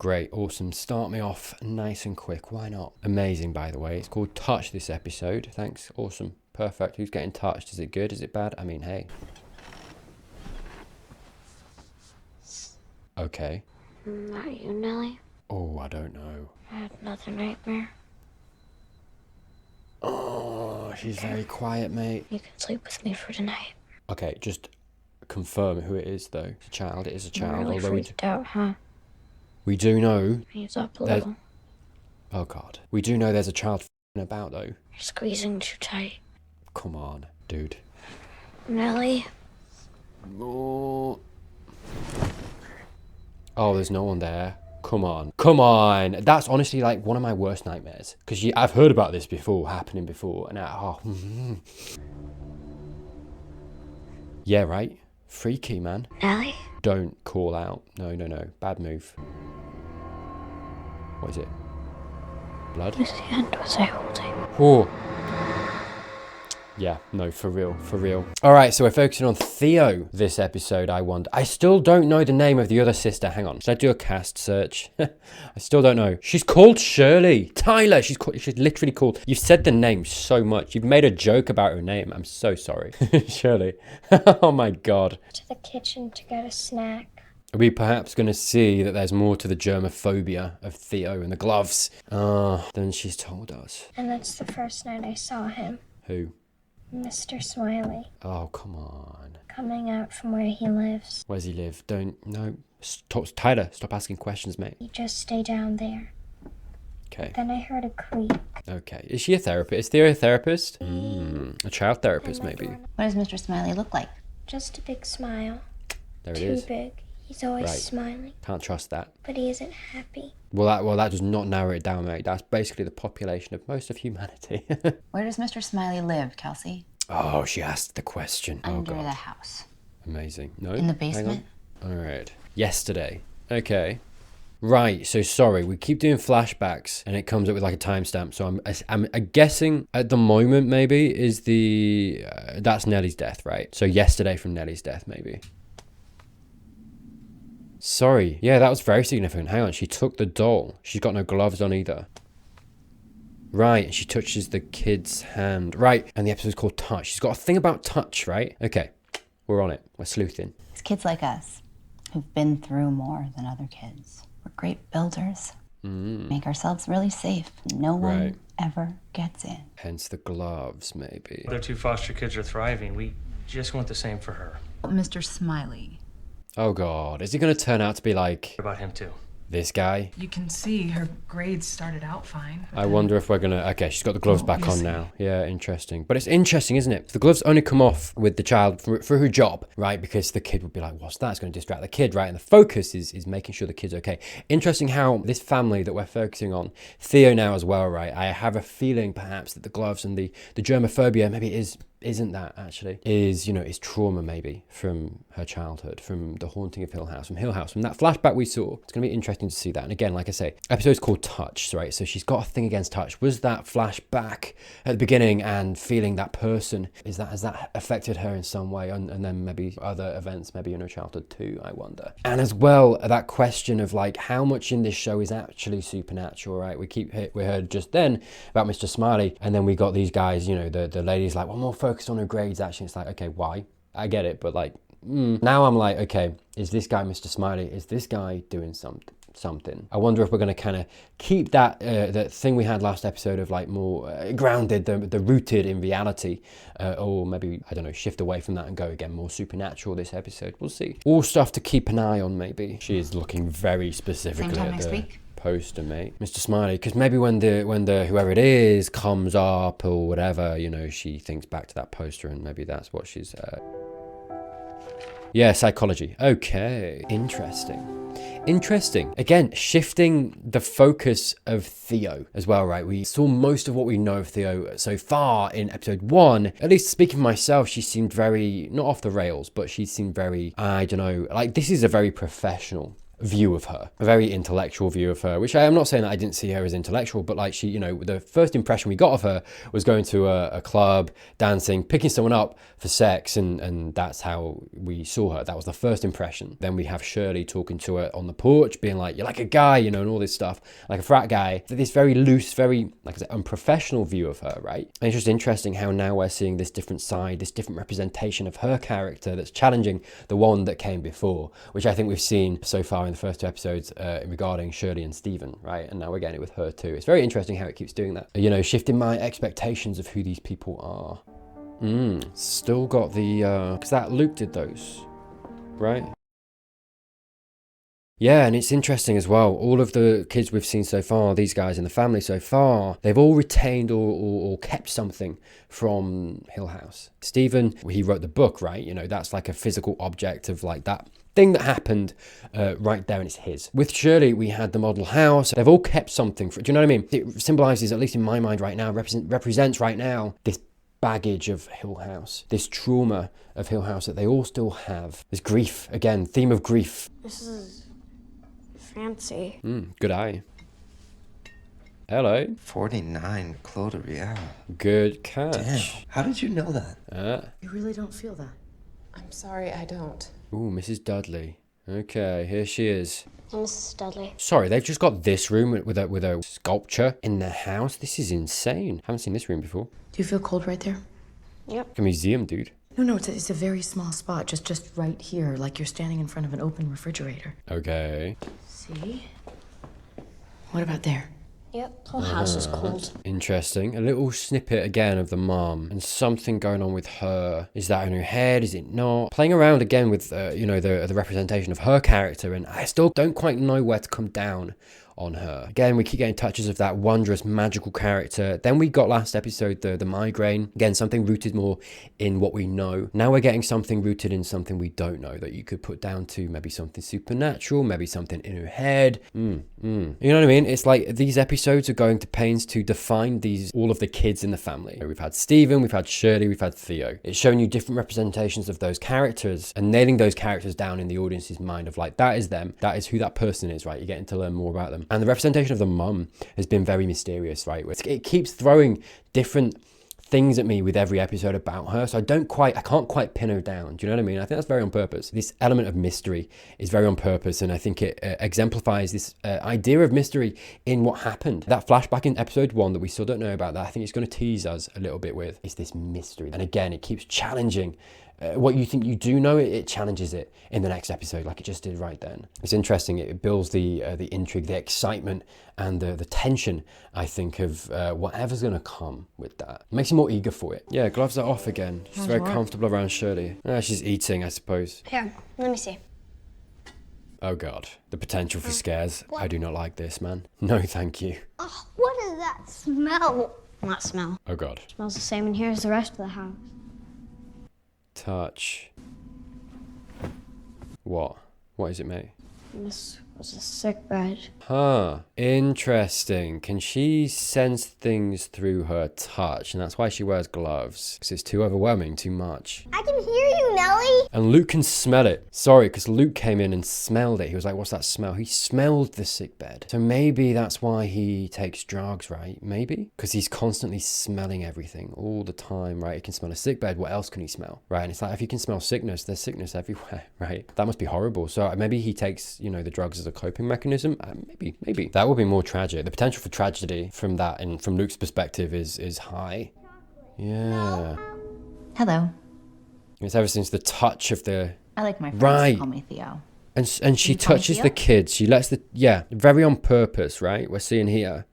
Great, awesome. Start me off nice and quick. Why not? Amazing, by the way. It's called Touch, this episode. Thanks. Awesome. Perfect. Who's getting touched? Is it good? Is it bad? I mean, hey. Okay. Not you, Nellie. Oh, I don't know. I had another nightmare. Oh, she's very quiet, mate. You can sleep with me for tonight. Okay, just confirm who it is, though. It's a child. It is a child. I'm really Although freaked out, huh? we do know. He's up a little. Oh, God. We do know there's a child about, though. You're squeezing too tight. Come on, dude. Nellie? Oh, there's no one there. Come on. Come on. That's honestly like one of my worst nightmares. Because I've heard about this before, happening before. And yeah, right? Freaky, man. Nellie? Don't call out. No. Bad move. What is it? Blood? Whose hand was I holding? Oh. Yeah, no, for real. All right, so we're focusing on Theo this episode, I wonder. I still don't know the name of the other sister. Hang on. Should I do a cast search? I still don't know. She's called Shirley. Tyler, she's literally called. You've said the name so much. You've made a joke about her name. I'm so sorry. Shirley. Oh my God. To the kitchen to get a snack. Are we perhaps going to see that there's more to the germophobia of Theo and the gloves than she's told us? And that's the first night I saw him. Who? Mr. Smiley. Oh, come on. Coming out from where he lives. Where's he live? No. Tyler, stop asking questions, mate. You just stay down there. Okay. Then I heard a creak. Okay. Is she a therapist? Is Theo a therapist? A child therapist, maybe. What does Mr. Smiley look like? Just a big smile. There it is. Too big. He's always Right. smiling. Can't trust that. But he isn't happy. Well, that does not narrow it down, mate. That's basically the population of most of humanity. Where does Mr. Smiley live, Kelsey? Oh, she asked the question. Under Oh, God. the house. Amazing. No? In the Hang on. basement? All right. Yesterday. Okay. Right. So sorry. We keep doing flashbacks and it comes up with like a timestamp. So I'm guessing at the moment maybe is that's Nellie's death, right? So yesterday from Nellie's death, maybe. Sorry. Yeah, that was very significant. Hang on. She took the doll. She's got no gloves on either. Right. And she touches the kid's hand. Right. And the episode's called Touch. She's got a thing about touch, right? Okay. We're on it. We're sleuthing. It's kids like us who've been through more than other kids. We're great builders. Make ourselves really safe. No one Right. ever gets in. Hence the gloves, maybe. The other two foster kids are thriving. We just want the same for her. Mr. Smiley. Oh, God. Is it going to turn out to be like What about him too? this guy? You can see her grades started out fine. I wonder if we're going to... Okay, she's got the gloves Oh, back you on see. now. Yeah, interesting. But it's interesting, isn't it? The gloves only come off with the child for her job, right? Because the kid would be like, what's that? It's going to distract the kid, right? And the focus is making sure the kid's okay. Interesting how this family that we're focusing on, Theo now as well, right? I have a feeling perhaps that the gloves and the germophobia maybe isn't that actually, is trauma maybe from her childhood, from the haunting of Hill House, from that flashback we saw. It's going to be interesting to see that. And again, like I say, episode's called Touch, right? So she's got a thing against touch. Was that flashback at the beginning and feeling that person, has that affected her in some way? And then maybe other events, maybe in her childhood too, I wonder. And as well, that question of like how much in this show is actually supernatural, right? We heard just then about Mr. Smiley, and then we got these guys, the ladies like, well, more focused on her grades. Actually, it's like, okay, why? I get it, but like now I'm like, okay, is this guy Mr. Smiley? Is this guy doing something? I wonder if we're going to kind of keep that that thing we had last episode of like more grounded, the rooted in reality, or maybe, I don't know, shift away from that and go again more supernatural this episode. We'll see. All stuff to keep an eye on. Maybe she is looking very specifically Same time at next the week? poster, mate. Mr. Smiley, because maybe when the whoever it is comes up or whatever, she thinks back to that poster, and maybe that's what she's yeah, psychology. Okay, interesting. Again, shifting the focus of Theo as well, right? We saw most of what we know of Theo so far in episode 1. At least speaking for myself, she seemed very, not off the rails, but she seemed very, I don't know, like this is a very professional view of her, a very intellectual view of her, which I'm not saying that I didn't see her as intellectual, but like she, the first impression we got of her was going to a club, dancing, picking someone up for sex, and that's how we saw her. That was the first impression. Then we have Shirley talking to her on the porch, being like, you're like a guy, and all this stuff, like a frat guy. This very loose, very, like I said, unprofessional view of her, right? And it's just interesting how now we're seeing this different side, this different representation of her character that's challenging the one that came before, which I think we've seen so far in the first 2 episodes regarding Shirley and Stephen, right? And now we're getting it with her too. It's very interesting how it keeps doing that. Shifting my expectations of who these people are. Still got the, because that Luke did those, right? Yeah, and it's interesting as well. All of the kids we've seen so far, these guys in the family so far, they've all retained or kept something from Hill House. Stephen, he wrote the book, right? That's like a physical object of like that thing that happened right there, and it's his. With Shirley, we had the model house. They've all kept something. Do you know what I mean? It symbolizes, at least in my mind right now, represents right now this baggage of Hill House, this trauma of Hill House that they all still have. This grief, again, theme of grief. This is fancy. Good eye. Hello. 49 Claude Riel. Good catch. Damn. How did you know that? You really don't feel that? I'm sorry, I don't. Ooh, Mrs. Dudley. Okay, here she is. Mrs. Dudley. Sorry, they've just got this room with a sculpture in their house. This is insane. Haven't seen this room before. Do you feel cold right there? Yep. Like a museum, dude. No, it's a very small spot, just right here, like you're standing in front of an open refrigerator. Okay. See? What about there? Yep. The whole house is cold. Interesting. A little snippet again of the mom and something going on with her. Is that in her head? Is it not? Playing around again with, the representation of her character, and I still don't quite know where to come down on her. Again, we keep getting touches of that wondrous, magical character. Then we got last episode, the migraine. Again, something rooted more in what we know. Now we're getting something rooted in something we don't know, that you could put down to maybe something supernatural, maybe something in her head. You know what I mean? It's like these episodes are going to pains to define all of the kids in the family. We've had Stephen, we've had Shirley, we've had Theo. It's showing you different representations of those characters and nailing those characters down in the audience's mind of like, that is them, that is who that person is, right? You're getting to learn more about them. And the representation of the mum has been very mysterious, right? It keeps throwing different things at me with every episode about her, so I can't quite pin her down. Do you know what I mean? I think that's very on purpose. This element of mystery is very on purpose, and I think it exemplifies this idea of mystery in what happened. That flashback in episode 1 that we still don't know about, that I think it's going to tease us a little bit with, is this mystery. And again, it keeps challenging what you think you do know, it challenges it in the next episode, like it just did right then. It's interesting. It builds the intrigue, the excitement, and the tension, I think, of whatever's going to come with that. It makes you more eager for it. Yeah, gloves are off again. She's very comfortable around Shirley. She's eating, I suppose. Here, let me see. Oh God, the potential for scares. I do not like this, man. No, thank you. Oh, what is that smell? Not smell. Oh God. It smells the same in here as the rest of the house. Touch. What? What is it, mate? This was a sick bed. Huh. Interesting. Can she sense things through her touch? And that's why she wears gloves. Because it's too overwhelming, too much. I can hear you, Nellie. And Luke can smell it. Sorry, because Luke came in and smelled it. He was like, what's that smell? He smelled the sick bed. So maybe that's why he takes drugs, right? Maybe? Because he's constantly smelling everything all the time, right? He can smell a sick bed. What else can he smell, right? And it's like, if you can smell sickness, there's sickness everywhere, right? That must be horrible. So maybe he takes, the drugs as a coping mechanism. Maybe. That would be more tragic. The potential for tragedy from that and from Luke's perspective is high. Yeah. Hello. It's ever since the touch of the... I like my friends Right. to call me Theo. And she Can you call me touches Theo? the kids. She lets very on purpose, right? We're seeing here.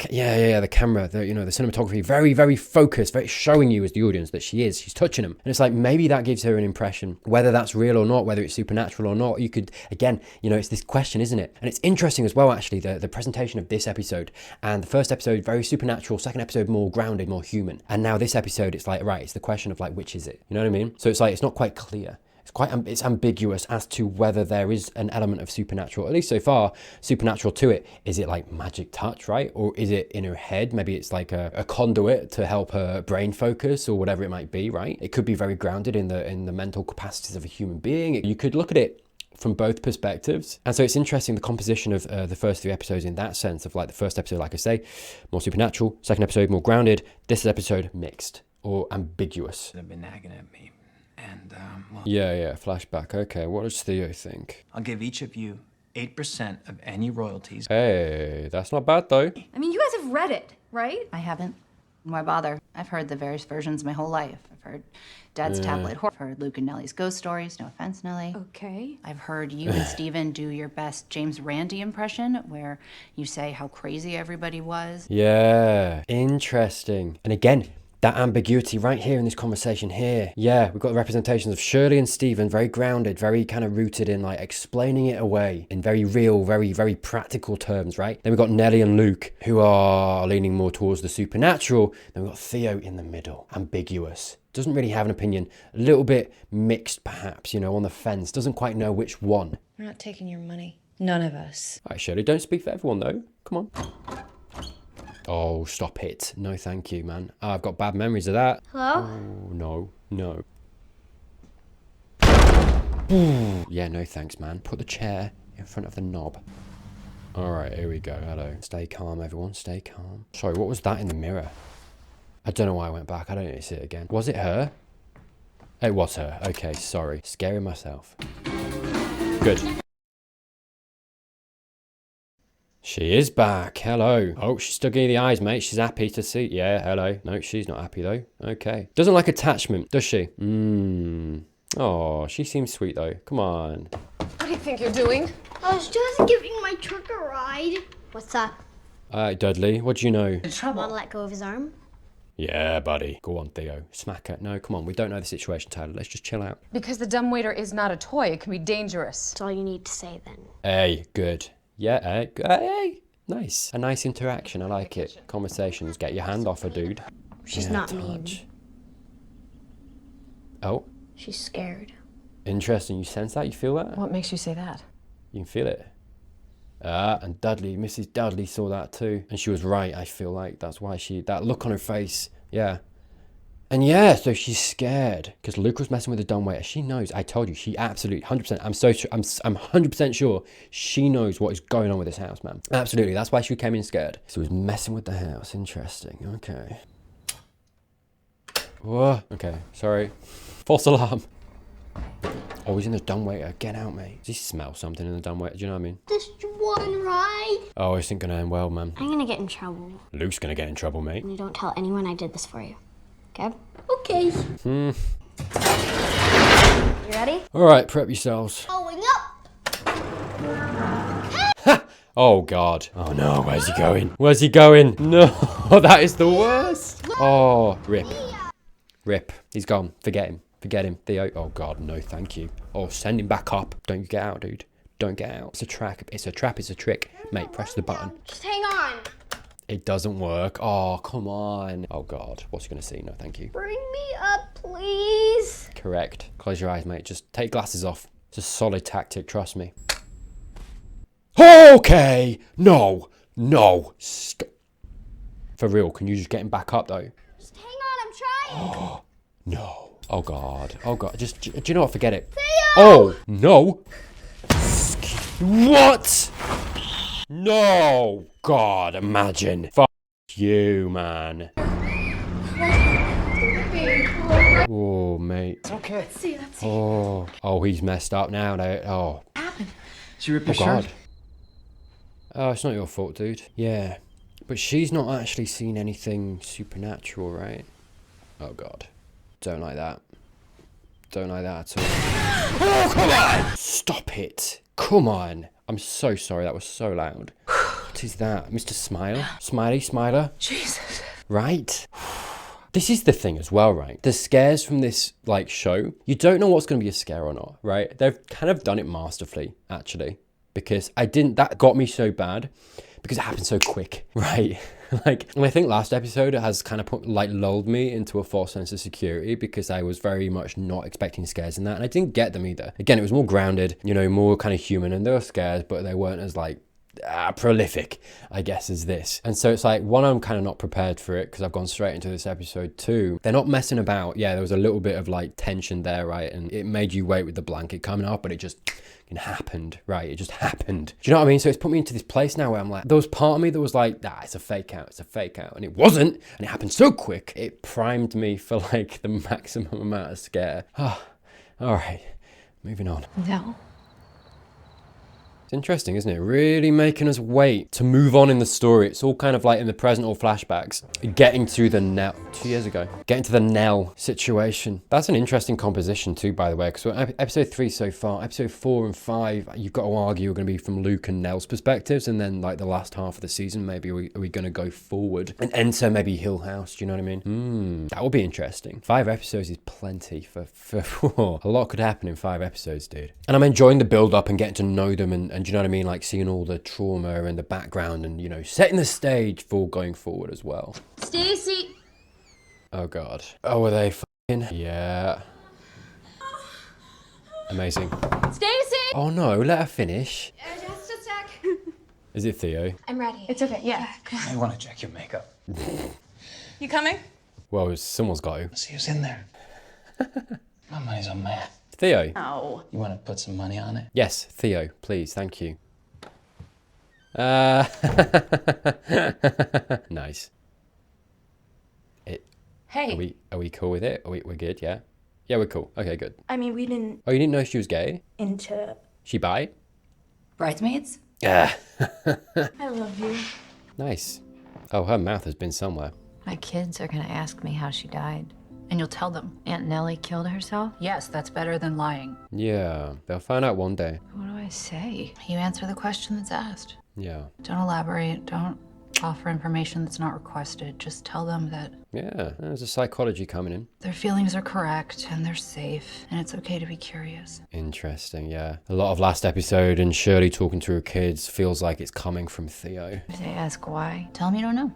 The camera, the cinematography, very, very focused, very showing you as the audience that she's touching them. And it's like, maybe that gives her an impression, whether that's real or not, whether it's supernatural or not. You could, again, it's this question, isn't it? And it's interesting as well, actually, the presentation of this episode. And the first episode, very supernatural, second episode, more grounded, more human. And now this episode, it's like, right, it's the question of like, which is it? You know what I mean? So it's like, it's not quite clear. It's ambiguous as to whether there is an element of supernatural, at least so far, supernatural to it. Is it like magic touch, right? Or is it in her head? Maybe it's like a conduit to help her brain focus or whatever it might be, right? It could be very grounded in the mental capacities of a human being. You could look at it from both perspectives. And so it's interesting, the composition of the first 3 episodes in that sense of like the first episode, like I say, more supernatural, second episode more grounded, this episode mixed or ambiguous. They've been nagging at me. And, well, Yeah, flashback. Okay, what does Theo think? I'll give each of you 8% of any royalties. Hey, that's not bad though. I mean, you guys have read it, right? I haven't. Why bother? I've heard the various versions my whole life. I've heard Dad's tablet horror. I've heard Luke and Nellie's ghost stories. No offense, Nellie. Okay. I've heard you and Steven do your best James Randi impression, where you say how crazy everybody was. Yeah, interesting. And again, that ambiguity right here in this conversation here. Yeah, we've got the representations of Shirley and Stephen, very grounded, very kind of rooted in like explaining it away in very real, very, very practical terms, right? Then we've got Nellie and Luke, who are leaning more towards the supernatural. Then we've got Theo in the middle, ambiguous. Doesn't really have an opinion, a little bit mixed perhaps, you know, on the fence. Doesn't quite know which one. We're not taking your money. None of us. All right, Shirley, don't speak for everyone though. Come on. Oh, stop it. No, thank you, man. I've got bad memories of that. Hello? Oh, no. Ooh, yeah, no thanks, man. Put the chair in front of the knob. All right, here we go. Hello. Stay calm, everyone. Stay calm. Sorry, what was that in the mirror? I don't know why I went back. I don't need to see it again. Was it her? It was her. Okay, sorry. Scaring myself. Good. She is back. Hello. Oh, she's still giving the eyes, mate. She's happy to see. Yeah, hello. No, she's not happy, though. Okay. Doesn't like attachment, does she? Oh, she seems sweet, though. Come on. What do you think you're doing? I was just giving my truck a ride. What's that? Dudley, what do you know? Want to let go of his arm? Yeah, buddy. Go on, Theo. Smack her. No, come on. We don't know the situation, Tyler. Let's just chill out. Because the dumbwaiter is not a toy. It can be dangerous. That's all you need to say then. Hey, good. Yeah, hey. Nice. A nice interaction. I like it. Conversations. Get your hand off her, dude. She's Yeah, not mean. touch. Oh, She's scared. interesting. You sense that? You feel that? What makes you say that? You can feel it. And Dudley, Mrs. Dudley saw that too. And she was right, I feel like. That's why that look on her face. Yeah. And yeah, so she's scared. Because Luke was messing with the dumbwaiter. She knows. I told you, she absolutely, 100%. I'm 100% sure she knows what is going on with this house, man. Absolutely. That's why she came in scared. So he was messing with the house. Interesting. Okay. Whoa. Okay, sorry. False alarm. Oh, he's in the dumbwaiter. Get out, mate. Does he smell something in the dumbwaiter? Do you know what I mean? Just one ride. Oh, this isn't going to end well, man. I'm gonna get in trouble. Luke's going to get in trouble, mate. And you don't tell anyone I did this for you. Okay? Okay. You ready? All right, prep yourselves. Going up. Oh, God. Oh, no. Where's he going? Where's he going? No. That is the worst. Oh, rip. Rip. He's gone. Forget him. Forget him. Theo. Oh, God. No, thank you. Oh, send him back up. Don't you get out, dude. Don't get out. It's a trap. It's a trap. It's a trick. Mate, press the button. Just hang on. It doesn't work. Oh, come on. Oh, God. What's he going to see? No, thank you. Bring me up, please. Correct. Close your eyes, mate. Just take glasses off. It's a solid tactic. Trust me. Okay. No. Stop. For real. Can you just get him back up, though? Just hang on. I'm trying. No. Oh, God. Oh, God. Just, do you know what? Forget it. Theo! Oh, no. What? No. God, imagine. Fuck you, man. Oh, mate. It's okay. Let's see. Oh, he's messed up now. Oh. What happened? She ripped your God. shirt. Oh, it's not your fault, dude. Yeah. But she's not actually seen anything supernatural, right? Oh, God. Don't like that. Don't like that at all. Oh, come on! Stop it. Come on. I'm so sorry. That was so loud. What is that? Mr. Smile? Smiley? Smiler? Jesus. Right? This is the thing as well, right? The scares from this, like, show, you don't know what's going to be a scare or not, right? They've kind of done it masterfully, actually. Because that got me so bad. Because it happened so quick, right? Like, and I think last episode has kind of lulled me into a false sense of security because I was very much not expecting scares in that, and I didn't get them either. Again, it was more grounded, you know, more kind of human, and there were scares, but they weren't as like prolific, I guess, as this. And so it's like, one, I'm kind of not prepared for it because I've gone straight into this episode. Two, they're not messing about. Yeah, there was a little bit of like tension there, right? And it made you wait with the blanket coming up, but it just happened, right? It just happened. Do you know what I mean? So it's put me into this place now where I'm like, there was part of me that was like, it's a fake out, it's a fake out. And it wasn't, and it happened so quick, it primed me for like the maximum amount of scare. All right, moving on. No. It's interesting, isn't it? Really making us wait to move on in the story. It's all kind of like in the present or flashbacks. Getting to the Nell, 2 years ago. Getting to the Nell situation. That's an interesting composition too, by the way, because episode 3 so far, episode 4 and 5, you've got to argue are going to be from Luke and Nell's perspectives, and then like the last half of the season, maybe are we going to go forward and enter maybe Hill House? Do you know what I mean? That will be interesting. 5 episodes is plenty for a lot could happen in 5 episodes, dude. And I'm enjoying the build up and getting to know them and do you know what I mean? Like seeing all the trauma and the background and, you know, setting the stage for going forward as well. Stacy! Oh, God. Oh, are they f***ing? Yeah. Amazing. Stacy! Oh, no, let her finish. Just a sec. Is it Theo? I'm ready. It's okay, yeah. I want to check your makeup. You coming? Well, someone's got to. See who's in there. My money's on math. Theo? Oh. You want to put some money on it? Yes, Theo, please, thank you. Nice. Hey. Are we cool with it? We're good, yeah? Yeah, we're cool. Okay, good. I mean, we didn't Oh, you didn't know she was gay? into... She bi? Bridesmaids? Yeah. I love you. Nice. Oh, her mouth has been somewhere. My kids are gonna ask me how she died. And you'll tell them Aunt Nellie killed herself? Yes, that's better than lying. Yeah, they'll find out one day. What do I say? You answer the question that's asked. Yeah. Don't elaborate. Don't offer information that's not requested. Just tell them that Yeah, there's a psychology coming in. their feelings are correct and they're safe and it's okay to be curious. Interesting, yeah. A lot of last episode and Shirley talking to her kids feels like it's coming from Theo. If they ask why, tell them you don't know.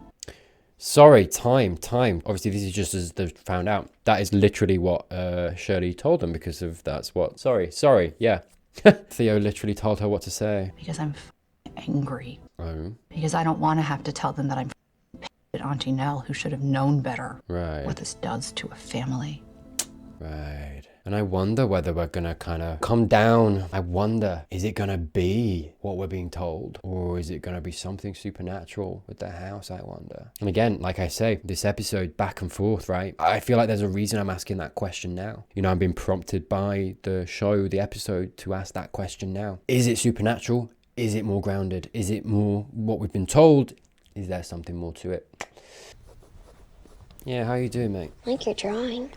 Sorry, time. Obviously, this is just as they found out. That is literally what Shirley told them because of that's what... Sorry, yeah. Theo literally told her what to say. Because I'm angry. Oh, Because I don't want to have to tell them that I'm pissed at Auntie Nell, who should have known better right. what this does to a family. Right. And I wonder whether we're going to kind of come down. I wonder, is it going to be what we're being told? Or is it going to be something supernatural with the house, I wonder? And again, like I say, this episode back and forth, right? I feel like there's a reason I'm asking that question now. You know, I'm being prompted by the show, the episode, to ask that question now. Is it supernatural? Is it more grounded? Is it more what we've been told? Is there something more to it? Yeah, how you doing, mate? I like your drawing.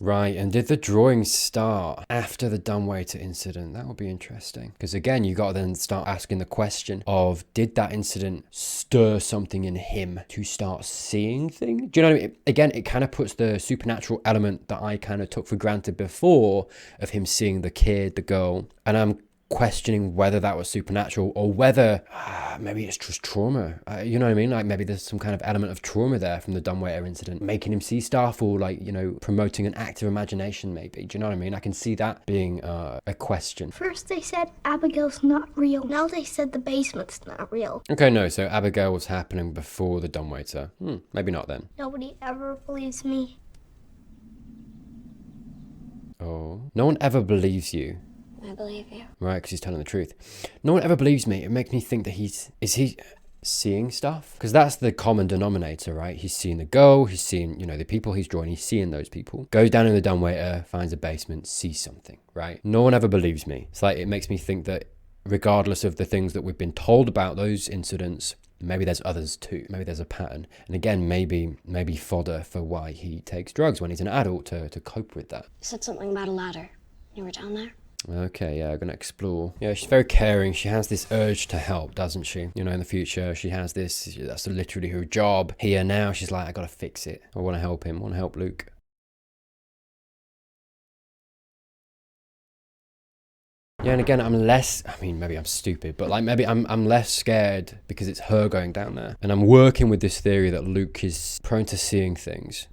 Right, and did the drawing start after the dumbwaiter incident? That would be interesting. Because again, you got to then start asking the question of, did that incident stir something in him to start seeing things? Do you know what I mean? Again, it kind of puts the supernatural element that I kind of took for granted before of him seeing the kid, the girl. And I'm questioning whether that was supernatural or whether maybe it's just trauma. You know what I mean? Like maybe there's some kind of element of trauma there from the dumbwaiter incident, making him see stuff or like, you know, promoting an active imagination maybe. Do you know what I mean? I can see that being a question. First they said Abigail's not real. Now they said the basement's not real. Okay, no, so Abigail was happening before the dumbwaiter. Maybe not then. Nobody ever believes me. Oh. No one ever believes you. I believe you. Right, because he's telling the truth. No one ever believes me. It makes me think that is he seeing stuff? Because that's the common denominator, right? He's seeing the girl, he's seeing, you know, the people he's drawing, he's seeing those people. Goes down in the dumbwaiter, finds a basement, sees something, right? No one ever believes me. It's like, it makes me think that regardless of the things that we've been told about those incidents, maybe there's others too. Maybe there's a pattern. And again, maybe fodder for why he takes drugs when he's an adult to cope with that. You said something about a ladder. You were down there? Okay, yeah, I'm gonna explore. Yeah, she's very caring. She has this urge to help, doesn't she? You know, in the future, she has this, that's literally her job. Here now, she's like, I gotta fix it. I wanna help him, I wanna help Luke. Yeah, and again, maybe I'm stupid, but like maybe I'm less scared because it's her going down there. And I'm working with this theory that Luke is prone to seeing things.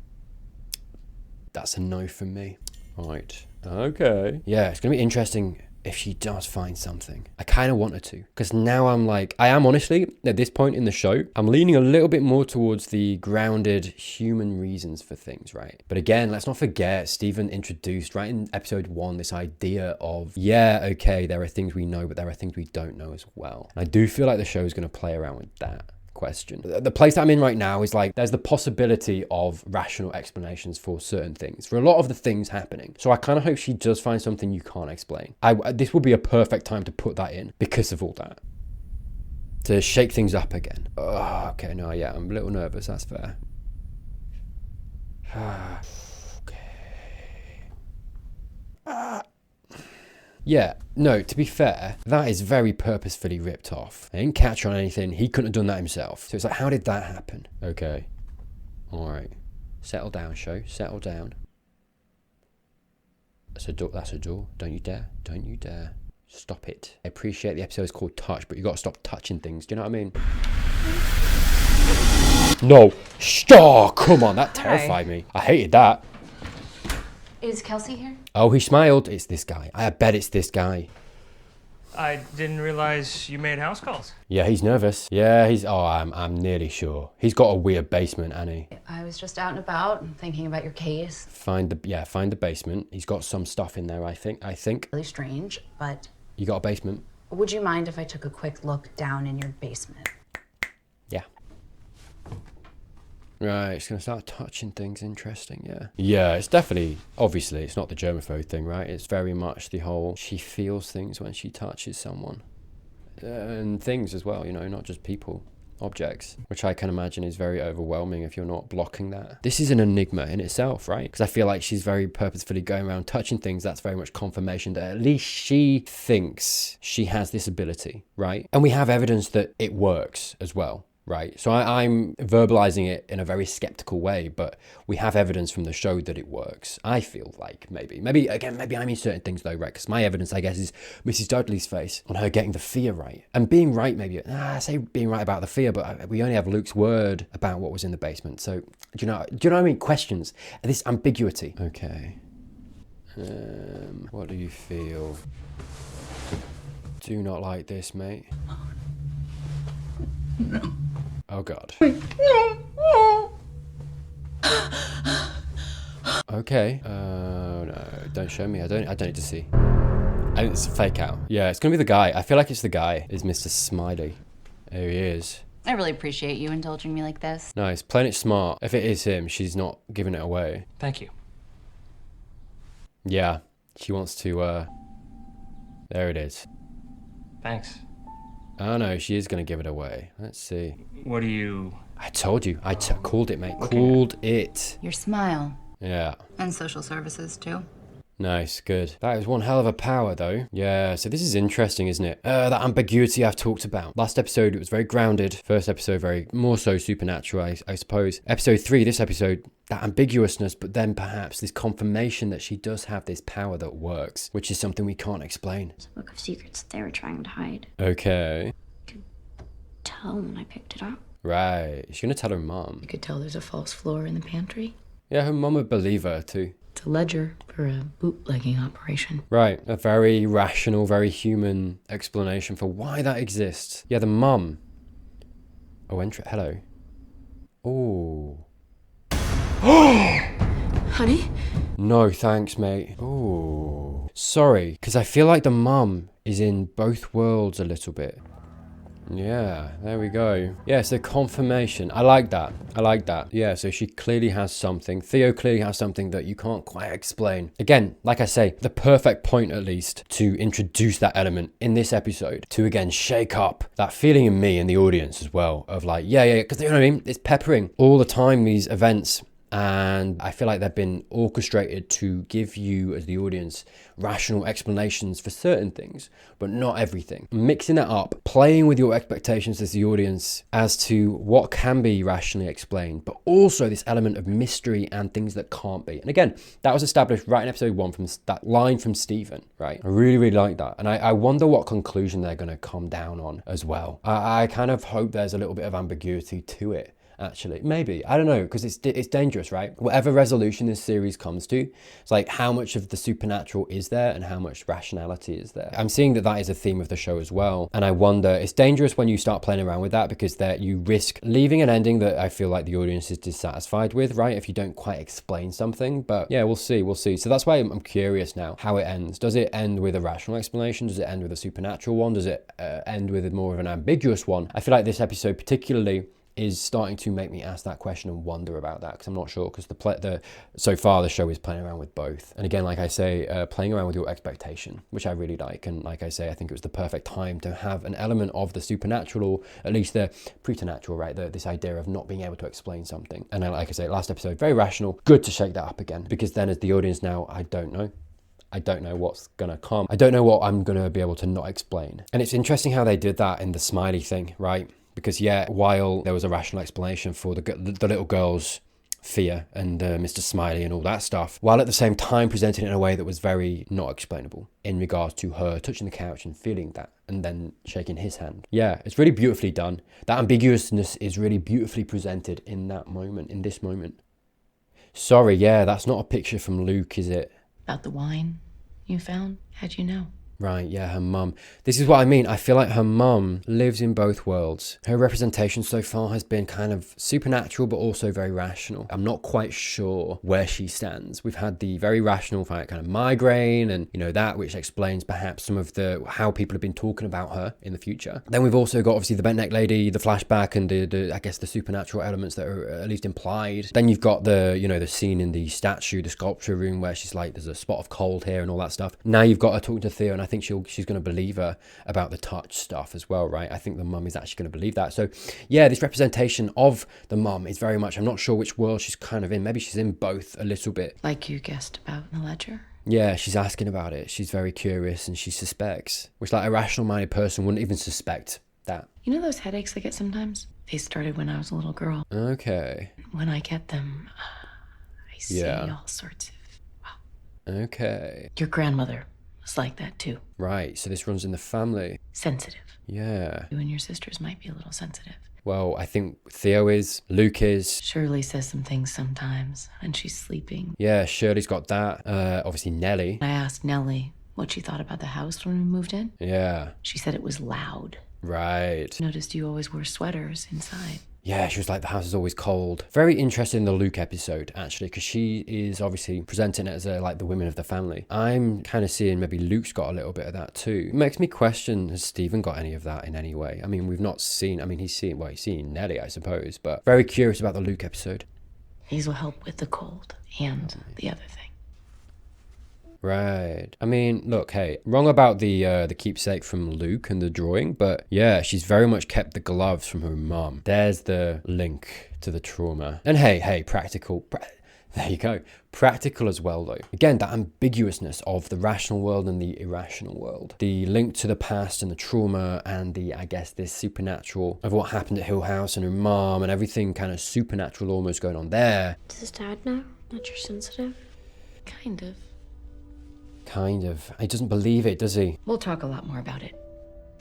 That's a no from me. Right. Okay. Yeah, it's going to be interesting if she does find something. I kind of want her to, because now I'm like, I am honestly, at this point in the show, I'm leaning a little bit more towards the grounded human reasons for things, right? But again, let's not forget, Stephen introduced right in episode 1 this idea of, yeah, okay, there are things we know, but there are things we don't know as well. And I do feel like the show is going to play around with that question. The place that I'm in right now is like, there's the possibility of rational explanations for certain things, for a lot of the things happening. So I kind of hope she does find something you can't explain. This would be a perfect time to put that in because of all that. To shake things up again. Oh, okay, no, yeah, I'm a little nervous, that's fair. Yeah, no, to be fair, that is very purposefully ripped off. I didn't catch on anything. He couldn't have done that himself. So it's like, how did that happen? Okay. All right. Settle down, show. Settle down. That's a door. That's a door. Don't you dare. Don't you dare. Stop it. I appreciate the episode is called Touch, but you got to stop touching things. Do you know what I mean? No. Stop. Come on. That terrified me. I hated that. Is Kelsey here? Oh, he smiled. It's this guy. I bet it's this guy. I didn't realize you made house calls. Yeah, he's nervous. Yeah, I'm nearly sure. He's got a weird basement, Annie. I was just out and about and thinking about your case. Find the basement. He's got some stuff in there, I think. Really strange, but... You got a basement? Would you mind if I took a quick look down in your basement? Yeah. Right, it's going to start touching things. Interesting, yeah. Yeah, it's definitely, obviously, it's not the germaphobe thing, right? It's very much the whole, she feels things when she touches someone. And things as well, you know, not just people, objects, which I can imagine is very overwhelming if you're not blocking that. This is an enigma in itself, right? Because I feel like she's very purposefully going around touching things. That's very much confirmation that at least she thinks she has this ability, right? And we have evidence that it works as well. Right, so I'm verbalizing it in a very skeptical way, but we have evidence from the show that it works. I feel like maybe I mean certain things though, right? Because my evidence, I guess, is Mrs. Dudley's face on her getting the fear right and being right. Maybe I say being right about the fear, but we only have Luke's word about what was in the basement. So do you know what I mean? Questions, this ambiguity. Okay, what do you feel? Do not like this, mate. No. Oh God. Okay. No, don't show me. I don't need to see. I think it's a fake out. Yeah, it's gonna be the guy. I feel like it's the guy. Is Mr. Smiley. There he is. I really appreciate you indulging me like this. Nice. Playing it smart. If it is him, she's not giving it away. Thank you. Yeah. She wants to, there it is. Thanks. Oh no, she is going to give it away. Let's see. What do you... I told you. I called it, mate. Called it. Your smile. Yeah. And social services, too. Nice, good. That is one hell of a power, though. Yeah, so this is interesting, isn't it? That ambiguity I've talked about. Last episode, it was very grounded. First episode, very more so supernatural, I suppose. Episode 3, this episode, that ambiguousness, but then perhaps this confirmation that she does have this power that works, which is something we can't explain. It's a book of secrets they were trying to hide. Okay. I could tell when I picked it up. Right. She's going to tell her mum. You could tell there's a false floor in the pantry. Yeah, her mum would believe her, too. It's a ledger for a bootlegging operation. Right, a very rational, very human explanation for why that exists. Yeah, the mum. Oh, hello. Oh. Honey? No, thanks, mate. Oh. Sorry, because I feel like the mum is in both worlds a little bit. Yeah, there we go. Yeah, so confirmation. I like that. Yeah, so she clearly has something. Theo clearly has something that you can't quite explain. Again, like I say, the perfect point at least to introduce that element in this episode. To again, shake up that feeling in me and the audience as well. Of like, yeah, because you know what I mean? It's peppering all the time, these events. And I feel like they've been orchestrated to give you, as the audience, rational explanations for certain things, but not everything. Mixing that up, playing with your expectations as the audience as to what can be rationally explained, but also this element of mystery and things that can't be. And again, that was established right in episode 1 from that line from Stephen, right? I really, really like that. And I wonder what conclusion they're going to come down on as well. I kind of hope there's a little bit of ambiguity to it. actually. Maybe. I don't know, because it's dangerous, right? Whatever resolution this series comes to, it's like how much of the supernatural is there and how much rationality is there. I'm seeing that is a theme of the show as well. And I wonder, it's dangerous when you start playing around with that, because you risk leaving an ending that I feel like the audience is dissatisfied with, right? If you don't quite explain something. But yeah, we'll see. So that's why I'm curious now how it ends. Does it end with a rational explanation? Does it end with a supernatural one? Does it end with more of an ambiguous one? I feel like this episode particularly is starting to make me ask that question and wonder about that, because I'm not sure, because so far the show is playing around with both. And again, like I say, playing around with your expectation, which I really like. And like I say, I think it was the perfect time to have an element of the supernatural, or at least the preternatural, right? This idea of not being able to explain something. And like I say, last episode, very rational. Good to shake that up again, because then as the audience now, I don't know what's gonna come. I don't know what I'm gonna be able to not explain. And it's interesting how they did that in the smiley thing, right? Because yeah, while there was a rational explanation for the little girl's fear and Mr. Smiley and all that stuff, while at the same time presenting it in a way that was very not explainable in regards to her touching the couch and feeling that and then shaking his hand. Yeah, it's really beautifully done. That ambiguousness is really beautifully presented in that moment, in this moment. Sorry, yeah, that's not a picture from Luke, is it? About the wine you found? How'd you know? Right, yeah, her mum. This is what I mean. I feel like her mum lives in both worlds. Her representation so far has been kind of supernatural, but also very rational. I'm not quite sure where she stands. We've had the very rational kind of migraine and, that which explains perhaps some of how people have been talking about her in the future. Then we've also got obviously the bent neck lady, the flashback, and I guess the supernatural elements that are at least implied. Then you've got the scene in the sculpture room where she's like, there's a spot of cold here and all that stuff. Now you've got her talking to Theo, and I think she's going to believe her about the touch stuff as well, right? I think the mum is actually going to believe that. So yeah, this representation of the mum is very much, I'm not sure which world she's kind of in. Maybe she's in both a little bit. Like you guessed about in the ledger? Yeah, she's asking about it. She's very curious and she suspects, which like a rational-minded person wouldn't even suspect that. You know those headaches I get sometimes? They started when I was a little girl. Okay. When I get them, I see all sorts of... Wow. Okay. Your grandmother was like that too. Right, so this runs in the family. Sensitive. Yeah. You and your sisters might be a little sensitive. Well, I think Theo is, Luke is. Shirley says some things sometimes when she's sleeping. Yeah, Shirley's got that. Obviously Nellie. I asked Nellie what she thought about the house when we moved in. Yeah. She said it was loud. Right. Noticed you always wear sweaters inside. Yeah, she was like, the house is always cold. Very interested in the Luke episode, actually, because she is obviously presenting it as like the women of the family. I'm kind of seeing maybe Luke's got a little bit of that too. It makes me question, has Stephen got any of that in any way? I mean, we've not seen, he's seen Nellie, I suppose, but very curious about the Luke episode. These will help with the cold and the other thing. Right. I mean, look, hey, wrong about the keepsake from Luke and the drawing, but yeah, she's very much kept the gloves from her mum. There's the link to the trauma. And hey, practical. There you go. Practical as well, though. Again, that ambiguousness of the rational world and the irrational world. The link to the past and the trauma and this supernatural of what happened at Hill House and her mom and everything kind of supernatural almost going on there. Does Dad know that you're sensitive? Kind of. Kind of. He doesn't believe it, does he? We'll talk a lot more about it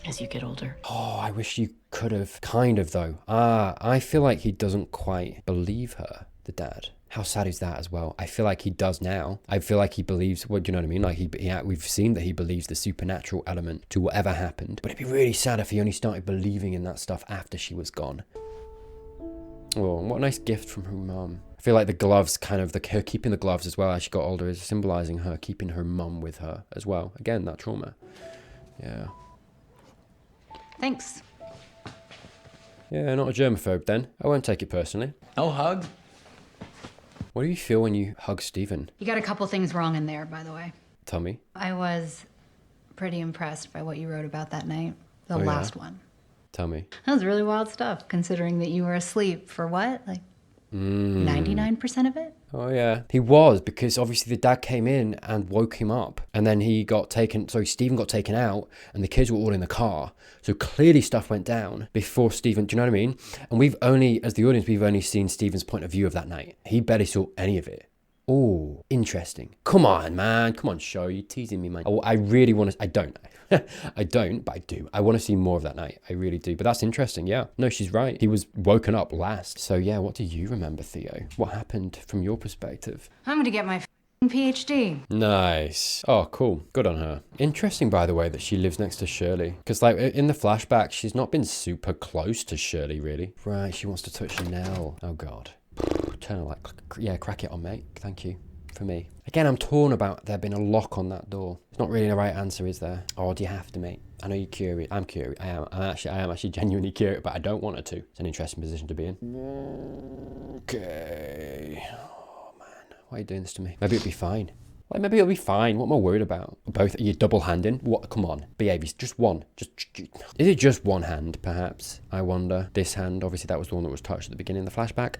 as you get older. Oh, I wish you could have. Kind of, though. I feel like he doesn't quite believe her, the dad. How sad is that as well? I feel like he does now. I feel like he believes, do you know what I mean? Like we've seen that he believes the supernatural element to whatever happened. But it'd be really sad if he only started believing in that stuff after she was gone. Oh, what a nice gift from her mum. I feel like the gloves, her keeping the gloves as well as she got older, is symbolising her keeping her mum with her as well. Again, that trauma. Yeah. Thanks. Yeah, not a germaphobe then. I won't take it personally. No hug? What do you feel when you hug Stephen? You got a couple things wrong in there, by the way. Tell me. I was pretty impressed by what you wrote about that night. The last one. Tell me. That was really wild stuff, considering that you were asleep for what? 99% of it? Oh, yeah. He was, because obviously the dad came in and woke him up. And then Stephen got taken out and the kids were all in the car. So clearly stuff went down before Stephen, do you know what I mean? And as the audience, we've only seen Stephen's point of view of that night. He barely saw any of it. Oh, interesting. Come on, man. Come on, show. You're teasing me, man. Oh, I really want to, I don't know. I don't, but I do. I want to see more of that night. I really do. But that's interesting. Yeah. No, she's right. He was woken up last. So yeah, what do you remember, Theo? What happened from your perspective? I'm gonna get my PhD. Nice. Oh, cool. Good on her. Interesting, by the way, that she lives next to Shirley. Because, like, in the flashback, she's not been super close to Shirley, really. Right, she wants to touch Nell. Oh, God. Turn her light. Yeah, crack it on, mate. Thank you. For me. Again, I'm torn about there being a lock on that door. It's not really the right answer, is there? Or do you have to, mate? I know you're curious. I'm curious. I am actually genuinely curious, but I don't want her to. It's an interesting position to be in. Okay. Oh, man. Why are you doing this to me? Maybe it'll be fine. Like, maybe it'll be fine. What am I worried about? Both? Are you double-handing? What? Come on. Behave. Just one. Is it just one hand, perhaps? I wonder. This hand, obviously, that was the one that was touched at the beginning of the flashback.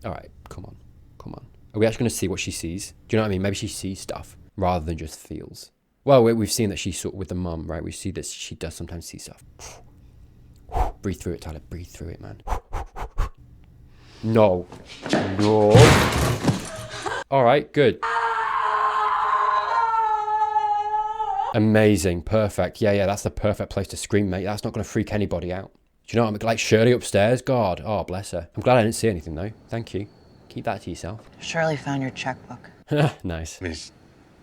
All right. Come on. Come on. Are we actually going to see what she sees? Do you know what I mean? Maybe she sees stuff rather than just feels. Well, we've seen that she's sort of with the mum, right? We see that she does sometimes see stuff. Breathe through it, Tyler. Breathe through it, man. No. No. All right, good. Amazing. Perfect. Yeah, that's the perfect place to scream, mate. That's not going to freak anybody out. Do you know what I mean? Like Shirley upstairs? God. Oh, bless her. I'm glad I didn't see anything, though. Thank you. Keep that to yourself. Shirley found your checkbook. Nice. I mean, it's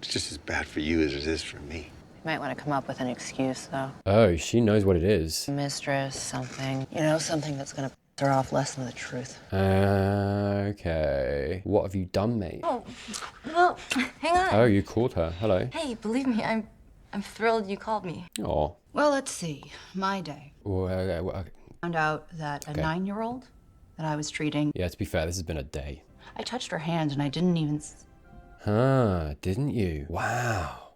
just as bad for you as it is for me. You might want to come up with an excuse, though. Oh, she knows what it is. Mistress, something. You know, something that's gonna piss her off less than the truth. Okay. What have you done, mate? Oh, well, hang on. Oh, you called her. Hello. Hey, believe me, I'm thrilled you called me. Oh. Well, let's see. My day. Okay. Found out that a 9-year-old that I was treating. Yeah, to be fair, this has been a day. I touched her hand and I didn't even. Huh, didn't you? Wow.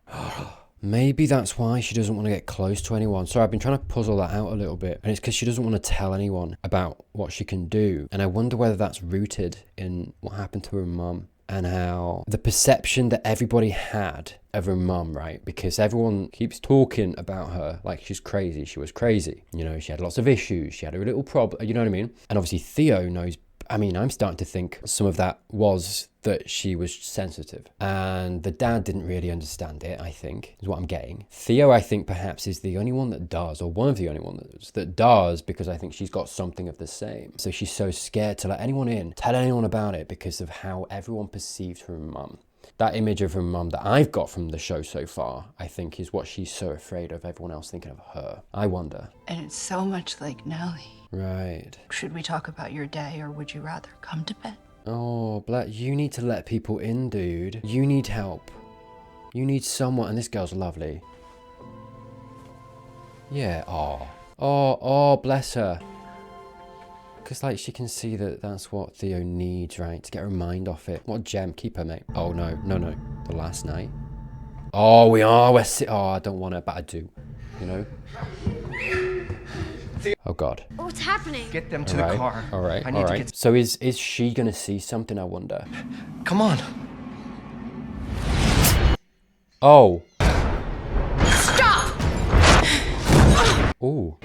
Maybe that's why she doesn't want to get close to anyone. Sorry, I've been trying to puzzle that out a little bit. And it's because she doesn't want to tell anyone about what she can do. And I wonder whether that's rooted in what happened to her mum and how the perception that everybody had of her mum, right? Because everyone keeps talking about her like she's crazy. She was crazy. You know, she had lots of issues. She had a little problem. You know what I mean? And obviously Theo knows. I mean, I'm starting to think some of that was that she was sensitive. And the dad didn't really understand it, I think, is what I'm getting. Theo, I think, perhaps is the only one that does, or one of the only ones that does, because I think she's got something of the same. So she's so scared to let anyone in, tell anyone about it, because of how everyone perceived her mum. That image of her mum that I've got from the show so far, I think, is what she's so afraid of everyone else thinking of her. I wonder. And it's so much like Nellie. Right. Should we talk about your day, or would you rather come to bed? Oh, Black, you need to let people in, dude. You need help. You need someone, and this girl's lovely. Yeah, oh, bless her. Because, like, she can see that that's what Theo needs, right? To get her mind off it. What gem? Keep her, mate. Oh, no. The last night. Oh, we're I don't want her, but I do. You know? Oh, God. What's happening? Get them to the car. All right. I need to get... So is she going to see something, I wonder? Come on. Oh. Stop! Ooh.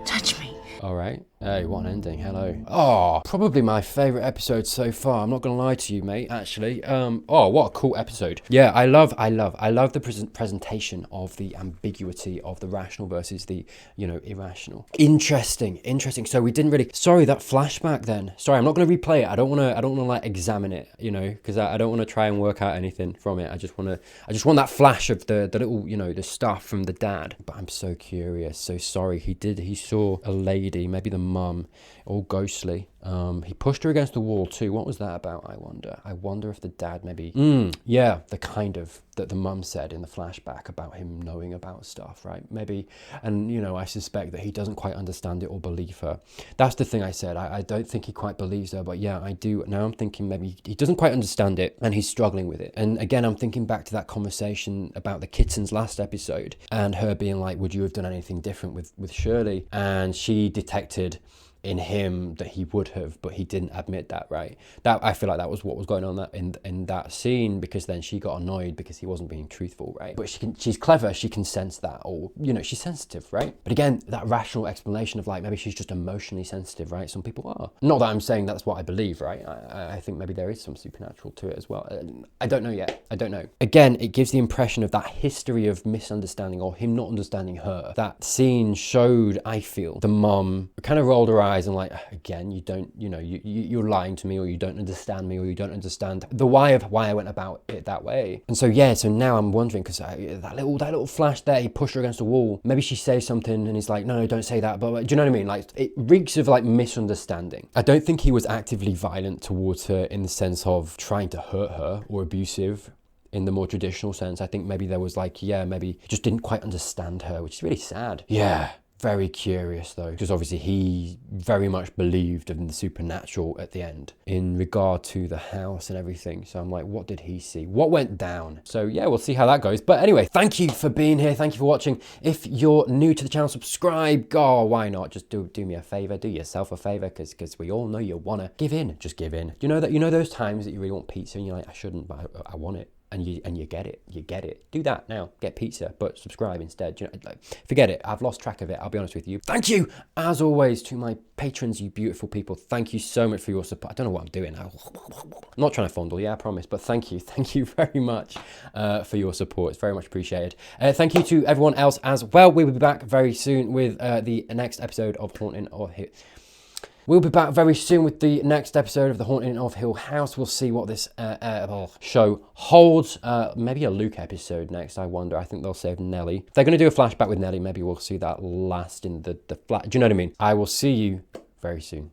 Touch me. All right. Hey, what an ending. Hello. Oh, probably my favorite episode so far. I'm not gonna lie to you, mate, actually. Oh, what a cool episode. Yeah, I love the presentation of the ambiguity of the rational versus the, irrational. Interesting. So we didn't really, sorry, that flashback then. Sorry, I'm not gonna replay it. I don't wanna like examine it, because I don't wanna try and work out anything from it. I just want that flash of the little, the stuff from the dad. But I'm so curious, so sorry. He saw a lady, maybe the mum, all ghostly. He pushed her against the wall too. What was that about, I wonder if the dad maybe the kind of that the mum said in the flashback about him knowing about stuff, right? Maybe, and I suspect that he doesn't quite understand it or believe her. That's the thing I said. I don't think he quite believes her, but yeah, I do. Now I'm thinking maybe he doesn't quite understand it and he's struggling with it. And again, I'm thinking back to that conversation about the kittens last episode and her being like, would you have done anything different with Shirley? And she detected in him that he would have, but he didn't admit that, right? That, I feel like that was what was going on in that scene, because then she got annoyed because he wasn't being truthful, right? But she's clever, she can sense that, or, you know, she's sensitive, right? But again, that rational explanation of like, maybe she's just emotionally sensitive, right? Some people are. Not that I'm saying that's what I believe, right? I think maybe there is some supernatural to it as well. I don't know yet. I don't know. Again, it gives the impression of that history of misunderstanding, or him not understanding her. That scene showed, I feel, the mom kind of rolled her eyes and like, again, you don't, you know, you're lying to me, or you don't understand me, or you don't understand the why of why I went about it that way. And so yeah, so now I'm wondering, because that little flash there, he pushed her against the wall. Maybe she says something and he's like, no, don't say that. But do you know what I mean? Like, it reeks of like misunderstanding. I don't think he was actively violent towards her in the sense of trying to hurt her, or abusive in the more traditional sense. I think maybe there was like, yeah, maybe he just didn't quite understand her, which is really sad. Yeah. Very curious though, because obviously he very much believed in the supernatural at the end in regard to the house and everything. So I'm like, what did he see? What went down? So yeah, we'll see how that goes. But anyway, thank you for being here. Thank you for watching. If you're new to the channel, subscribe. God, why not? Just do me a favor, do yourself a favor, because we all know you wanna give in. Just give in. You know those times that you really want pizza and you're like, I shouldn't, but I want it. And you get it. Do that now. Get pizza, but subscribe instead. You know, like, forget it. I've lost track of it. I'll be honest with you. Thank you, as always, to my patrons, you beautiful people. Thank you so much for your support. I don't know what I'm doing. I'm not trying to fondle, yeah, I promise. But thank you very much for your support. It's very much appreciated. Thank you to everyone else as well. We will be back very soon with the next episode of Haunting of Hill. We'll be back very soon with the next episode of The Haunting of Hill House. We'll see what this show holds. Maybe a Luke episode next, I wonder. I think they'll save Nellie. If they're going to do a flashback with Nellie, maybe we'll see that last in the flat. Do you know what I mean? I will see you very soon.